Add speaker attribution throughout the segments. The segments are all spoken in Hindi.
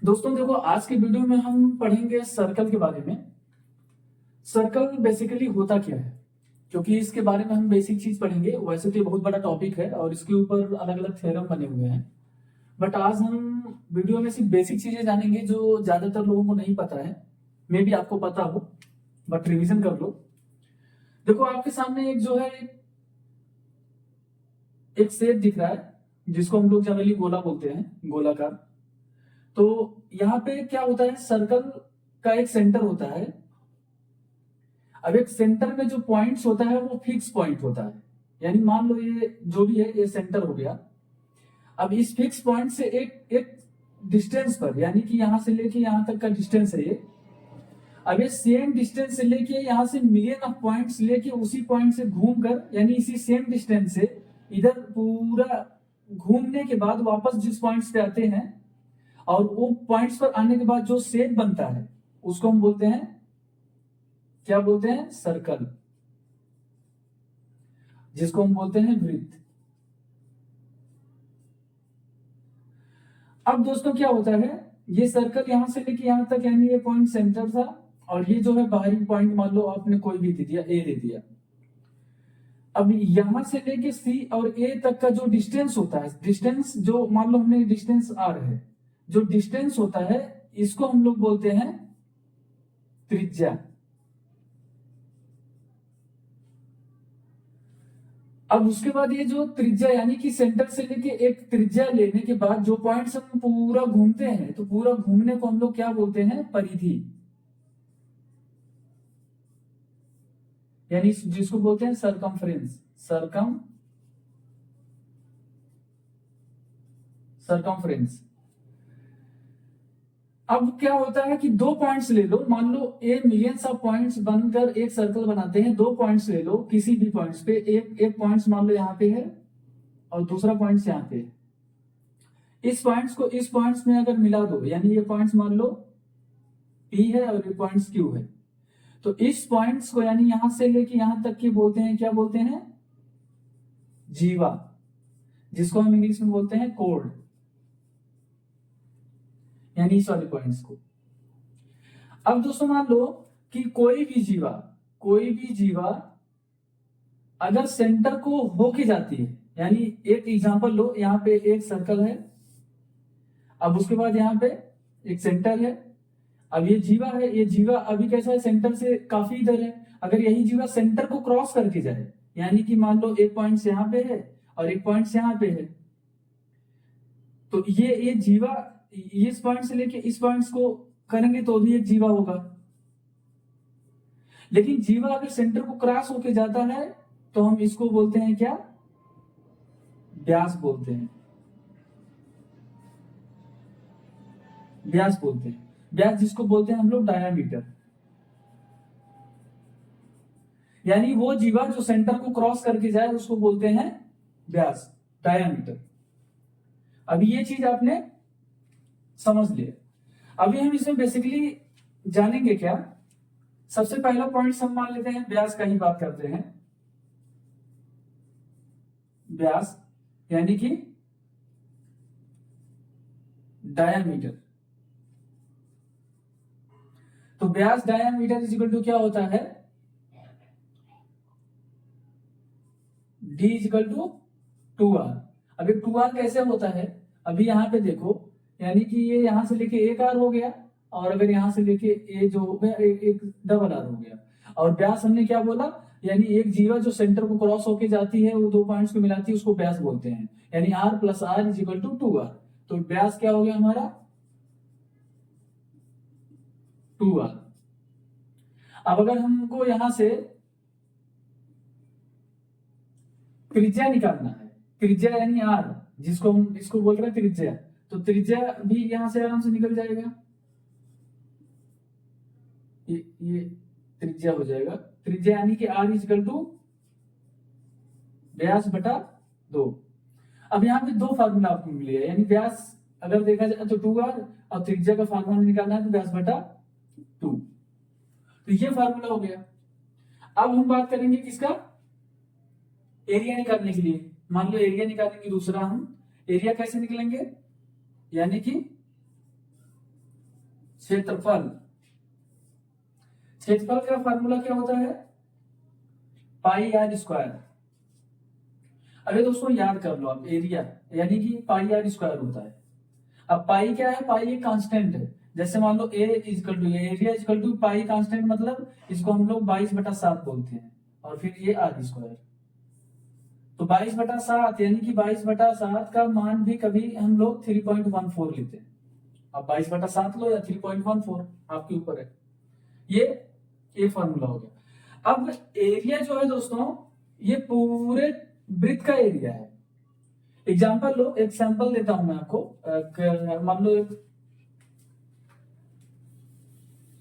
Speaker 1: दोस्तों देखो, आज के वीडियो में हम पढ़ेंगे सर्कल के बारे में। सर्कल बेसिकली होता क्या है, क्योंकि इसके बारे में हम बेसिक चीज पढ़ेंगे। वैसे तो ये बहुत बड़ा टॉपिक है और इसके ऊपर अलग अलग थ्योरम बने हुए हैं, बट आज हम वीडियो में सिर्फ बेसिक चीजें जानेंगे जो ज्यादातर लोगों को नहीं पता है। मे बी आपको पता हो, बट रिवीजन कर लो। देखो, आपके सामने एक जो है एक शेप दिख रहा है, जिसको हम लोग जनरली गोला बोलते हैं, गोलाकार। तो यहाँ पे क्या होता है, सर्कल का एक सेंटर होता है। अब एक सेंटर में जो पॉइंट्स होता है वो फिक्स पॉइंट होता है। यानी मान लो ये जो भी है, ये सेंटर हो गया। अब इस फिक्स पॉइंट से एक एक डिस्टेंस पर, यानी कि यहां से लेके यहां तक का डिस्टेंस है ये। अब ये सेम डिस्टेंस से लेके यहां से मिलियन ऑफ पॉइंट्स लेके उसी पॉइंट से घूम कर, यानी इसी सेम डिस्टेंस से इधर पूरा घूमने के बाद वापस जिस पॉइंट्स पे आते हैं, और वो पॉइंट्स पर आने के बाद जो शेप बनता है उसको हम बोलते हैं, क्या बोलते हैं, सर्कल, जिसको हम बोलते हैं वृत्त। अब दोस्तों क्या होता है, ये सर्कल यहां से लेके यहां तक, यानी ये पॉइंट सेंटर था, और ये जो है बाहरी पॉइंट मान लो आपने कोई भी दे दिया, ए दे दिया। अब यहां से लेके सी और ए तक का जो डिस्टेंस होता है, डिस्टेंस जो मान लो हमने डिस्टेंस आर है, जो डिस्टेंस होता है इसको हम लोग बोलते हैं त्रिज्या। अब उसके बाद ये जो त्रिज्या, यानी कि सेंटर से लेके एक त्रिज्या लेने के बाद जो पॉइंट्स हम पूरा घूमते हैं, तो पूरा घूमने को हम लोग क्या बोलते हैं, परिधि। यानी जिसको बोलते हैं सरकमफ्रेंस, सरकमफ्रेंस। अब क्या होता है कि दो पॉइंट्स ले लो, मान लो ए मिलियंस ऑफ पॉइंट्स बनकर एक सर्कल बनाते हैं। दो पॉइंट्स ले लो किसी भी पॉइंट्स पे, एक पॉइंट्स मान लो यहाँ पे है और दूसरा पॉइंट्स यहाँ पे है। इस पॉइंट्स को इस पॉइंट्स में अगर मिला दो, यानी ये पॉइंट्स मान लो P है और ये पॉइंट्स Q है, तो इस पॉइंट्स को यानी यहां से लेके यहां तक की बोलते हैं, क्या बोलते हैं, जीवा, जिसको हम इंग्लिश में बोलते हैं कोड, यानी इस वाले पॉइंट्स को। अब दोस्तों मान लो कि कोई भी जीवा अगर सेंटर को होके जाती है, यानी एक एग्जांपल लो, यहां पे एक सर्कल है, अब उसके बाद यहां पे एक सेंटर है। अब ये जीवा है, ये जीवा अभी कैसा है, सेंटर से काफी इधर है। अगर यही जीवा सेंटर को क्रॉस करके जाए, यानी कि मान लो एक पॉइंट यहां पे है और एक पॉइंट यहां पे है, तो ये जीवा इस पॉइंट से लेके इस पॉइंट्स को करेंगे तो भी एक जीवा होगा। लेकिन जीवा अगर सेंटर को क्रॉस होके जाता है तो हम इसको बोलते हैं क्या, व्यास बोलते हैं, व्यास बोलते हैं। व्यास जिसको बोलते हैं हम लोग डायामीटर, यानी वो जीवा जो सेंटर को क्रॉस करके जाए उसको बोलते हैं व्यास, डायामीटर। अभी ये चीज आपने समझ लिया। अभी हम इसमें बेसिकली जानेंगे क्या, सबसे पहला पॉइंट हम मान लेते हैं, व्यास का ही बात करते हैं। व्यास यानी कि डायामीटर। तो व्यास डायामीटर इज इक्वल टू क्या होता है, D is equal to 2r। अब ये 2r कैसे होता है, अभी यहां पे देखो, यानी कि ये यहां से लेके एक आर हो गया, और अगर यहां से लेके ए जो हो गया एक डबल आर हो गया। और व्यास हमने क्या बोला, यानी एक जीवा जो सेंटर को क्रॉस होके जाती है, वो दो पॉइंट्स को मिलाती है, उसको व्यास बोलते हैं। यानी r plus R is equal to 2r। तो व्यास क्या हो गया हमारा, 2r। अब अगर हमको यहां से त्रिज्या निकालना है, त्रिज्या यानी आर, जिसको हम इसको बोल रहे हैं त्रिज्या, तो त्रिज्या भी यहां से आराम से निकल जाएगा, ये त्रिज्या हो जाएगा। त्रिज्या यानी कि आर इज इक्वल टू व्यास बटा 2। अब यहाँ पे दो फार्मूला आपको मिल गया, यानी व्यास अगर देखा जाए तो 2r, और त्रिज्या का फार्मूला निकालना है तो व्यास बटा 2। तो ये फार्मूला हो गया। अब हम बात करेंगे किसका, एरिया निकालने के लिए। मान लो एरिया निकालेंगे दूसरा हम, एरिया कैसे निकलेंगे, यानी कि क्षेत्रफल, क्षेत्रफल का फार्मूला क्या होता है? पाई आर स्क्वायर। अरे दोस्तों याद कर लो आप, एरिया यानी कि पाई आर स्क्वायर होता है। अब पाई क्या है? पाई एक कांस्टेंट है। जैसे मान लो A equal to area equal to pi constant, मतलब इसको हम लोग 22/7 बोलते हैं, और फिर ये आर स्क्वायर। तो 22/7 यानी कि 22/7 का मान भी कभी हम लोग 3.14 लेते हैं। अब 22/7 लो या 3.14, आपके ऊपर है। ये फॉर्मूला हो गया। अब एरिया जो है दोस्तों, ये पूरे वृत्त का एरिया है। एग्जांपल लो, एक सैंपल देता हूं मैं आपको। मान लो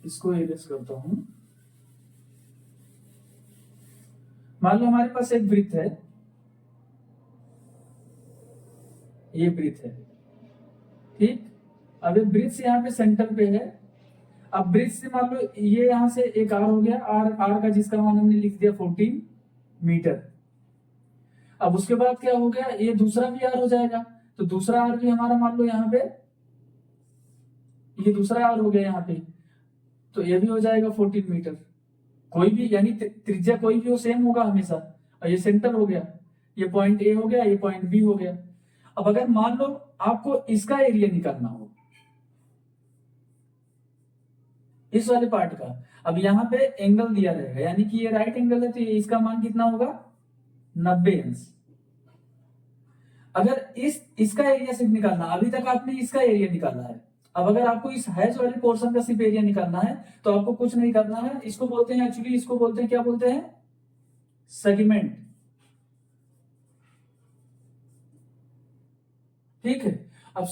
Speaker 1: इसको इरेज करता हूं। मान लो हमारे पास एक वृत्त है, ये वृत्त है, ठीक। अब ये वृत्त यहाँ पे सेंटर पे है। अब वृत्त से मान लो ये यहां से एक आर हो गया, आर का जिसका मान हमने लिख दिया 14 मीटर। अब उसके बाद क्या हो गया, ये दूसरा भी आर हो जाएगा। तो दूसरा आर भी हमारा मान लो यहाँ पे, ये दूसरा आर हो गया यहाँ पे, तो ये भी हो जाएगा 14 मीटर। कोई भी यानी त्रिज्या कोई भी हो, सेम होगा हमेशा। और ये सेंटर हो गया, ये पॉइंट ए हो गया, ये पॉइंट बी हो गया। अब अगर मान लो आपको इसका एरिया निकालना हो, इस वाले पार्ट का, अब यहाँ पे एंगल दिया रहेगा, यानी कि ये राइट एंगल है, तो इसका मान कितना होगा? 90 अंश। अगर इसका एरिया सिर्फ निकालना, अभी तक आपने इसका एरिया निकाला है। अब अगर आपको इस हैच वाले पोर्शन का सिर्फ एरिया निकालना है, तो आपको कुछ नहीं करना है। इसको बोलते हैं, एक्चुअली इसको बोलते हैं, क्या बोलते हैं? सेगमेंट, ठीक है। अब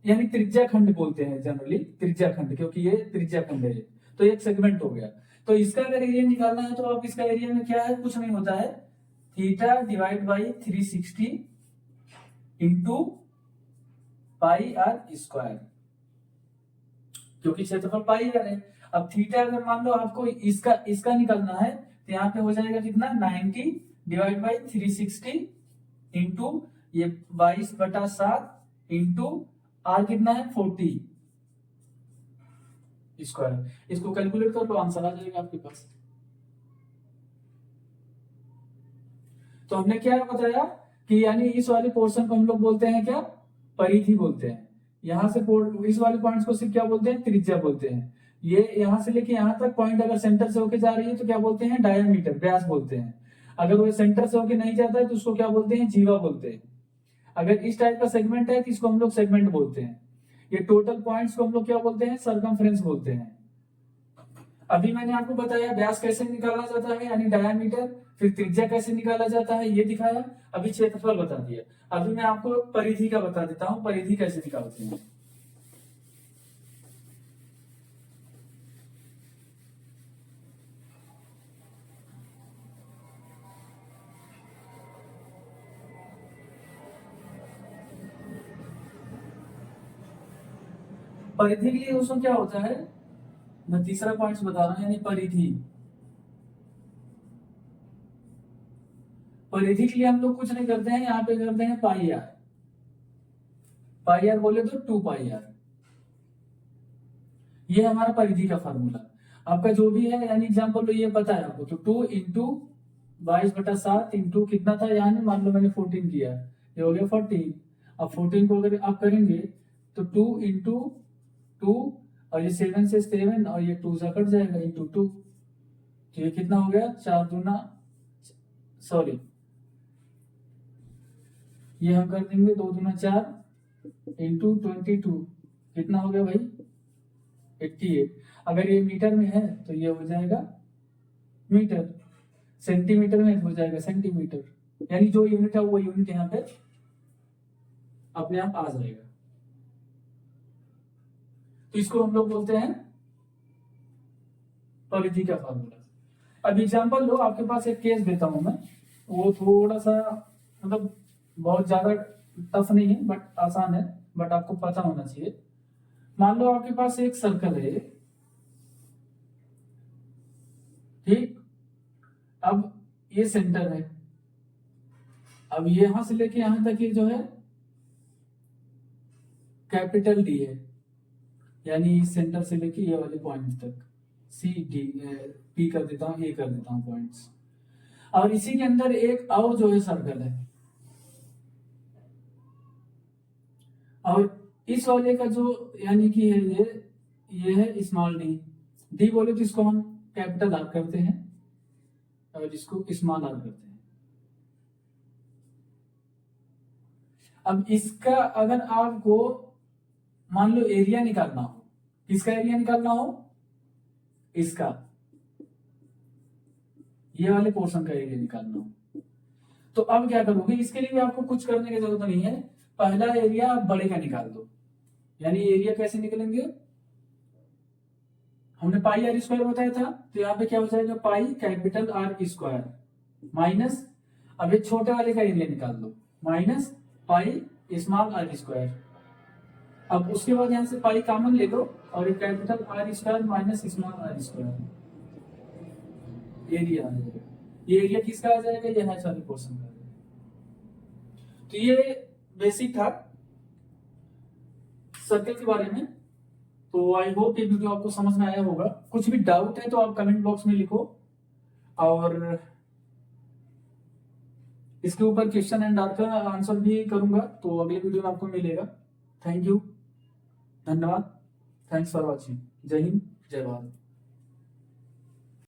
Speaker 1: यानी त्रिज्या खंड बोलते हैं जनरली, त्रिज्या खंड, क्योंकि ये त्रिज्या खंड है, तो एक सेगमेंट हो गया। तो इसका अगर एरिया निकालना है, तो आप इसका एरिया में क्या है? कुछ नहीं होता है, theta divide by 360 into pi R square, क्योंकि क्षेत्रफल पाई आर है। अब थीटा अगर मान लो आपको इसका निकालना है, तो यहाँ पे हो जाएगा कितना? 90 डिवाइड बाई 360 इंटू ये 22/7 इंटू आर कितना है? 40 स्क्वायर। इसको कैलकुलेट कर लो, आंसर आ जाएगा आपके पास। तो हमने क्या बताया कि यानी इस वाले पोर्शन को हम लोग बोलते हैं क्या? परिधि बोलते हैं। यहां से इस वाले पॉइंट्स को सिर्फ क्या बोलते हैं? त्रिज्या बोलते हैं। ये यहां से लेके यहां तक पॉइंट अगर सेंटर से होके जा रही है, तो क्या बोलते हैं? डायामीटर, व्यास बोलते हैं। अगर वो सेंटर से होके नहीं जाता है, तो उसको क्या बोलते हैं? जीवा बोलते हैं। अगर इस टाइप का सेगमेंट है, तो इसको हम लोग सेगमेंट बोलते हैं। ये टोटल पॉइंट्स को हम लोग क्या बोलते हैं? सरकमफ्रेंस बोलते हैं। अभी मैंने आपको बताया व्यास कैसे निकाला जाता है, यानी डायामीटर, फिर त्रिज्या कैसे निकाला जाता है ये दिखाया। अभी क्षेत्रफल बता दिया। अभी मैं आपको परिधि का बता देता हूं, परिधि कैसे निकालते हैं। परिधि के लिए दोस्तों क्या होता है, मैं तीसरा पॉइंट बता रहा हूं, यानी परिधि। परिधि के लिए हम लोग कुछ नहीं करते हैं, यहाँ पे करते हैं पाई आर। पाई आर बोले तो 2 पाई आर। ये हमारा परिधि का फॉर्मूला। आपका जो भी है, यानी एग्जाम्पल लो ये पता है आपको, तो 2 इंटू 22/7 इंटू कितना था, यानी मान लो मैंने 14 किया, ये हो गया 14। अब 14 को अगर आप करेंगे, तो 2 इंटू 2, और ये 7 से 7, और ये 2 से कट जाएगा, इंटू 2। तो ये कितना हो गया? 4 दूना, सॉरी, ये हम कर देंगे 2 दूना 4 इंटू 22, कितना हो गया भाई? 88। अगर ये मीटर में है, तो ये हो जाएगा मीटर। सेंटीमीटर में हो जाएगा सेंटीमीटर। यानी जो यूनिट है वो यूनिट यहाँ पे अपने आप आ जाएगा। तो इसको हम लोग बोलते हैं परिधि का फॉर्मूला। अब एग्जांपल लो, आपके पास एक केस देता हूं मैं, वो थोड़ा सा मतलब बहुत ज्यादा टफ नहीं है, बट आसान है, बट आपको पता होना चाहिए। मान लो आपके पास एक सर्कल है, ठीक। अब ये सेंटर है। अब यहां से लेके यहां तक ये जो है कैपिटल डी है, यानी सेंटर से लेके ये वाले पॉइंट तक सी डी पी कर देता हूँ, ए कर देता हूँ पॉइंट्स। और इसी के अंदर एक और जो है सर्कल है, और इस वाले का जो यानी कि है ये है स्मॉल डी। डी बोले तो इसको हम कैपिटल आर करते हैं और इसको स्मॉल आर करते हैं। अब इसका अगर आपको मान लो एरिया निकालना हो, किसका एरिया निकालना हो, इसका ये वाले पोर्शन का एरिया निकालना हो, तो अब क्या करोगे, इसके लिए भी आपको कुछ करने की जरूरत नहीं है। पहला एरिया आप बड़े का निकाल दो। यानी एरिया कैसे निकलेंगे, हमने पाई आर स्क्वायर बताया था, तो यहाँ पे क्या हो जाएगा, pi capital R square minus, अब एक छोटे वाले का एरिया निकाल दो, minus pi small R square. अब उसके बाद यहां से पाई कॉमन ले लो और एक capital R square minus small R square, area आ जाएगा। ये एरिया किसका आ जाएगा, ये है सारे पोर्शन का। तो ये बेसिक था सर्कल के बारे में। तो आई होप ये वीडियो आपको समझ में आया होगा। कुछ भी डाउट है तो आप कमेंट बॉक्स में लिखो, और इसके ऊपर क्वेश्चन एंड आंसर भी करूंगा, तो अगले वीडियो में आपको मिलेगा। थैंक यू, धन्यवाद, थैंक्स फॉर वॉचिंग। जय हिंद, जय भारत।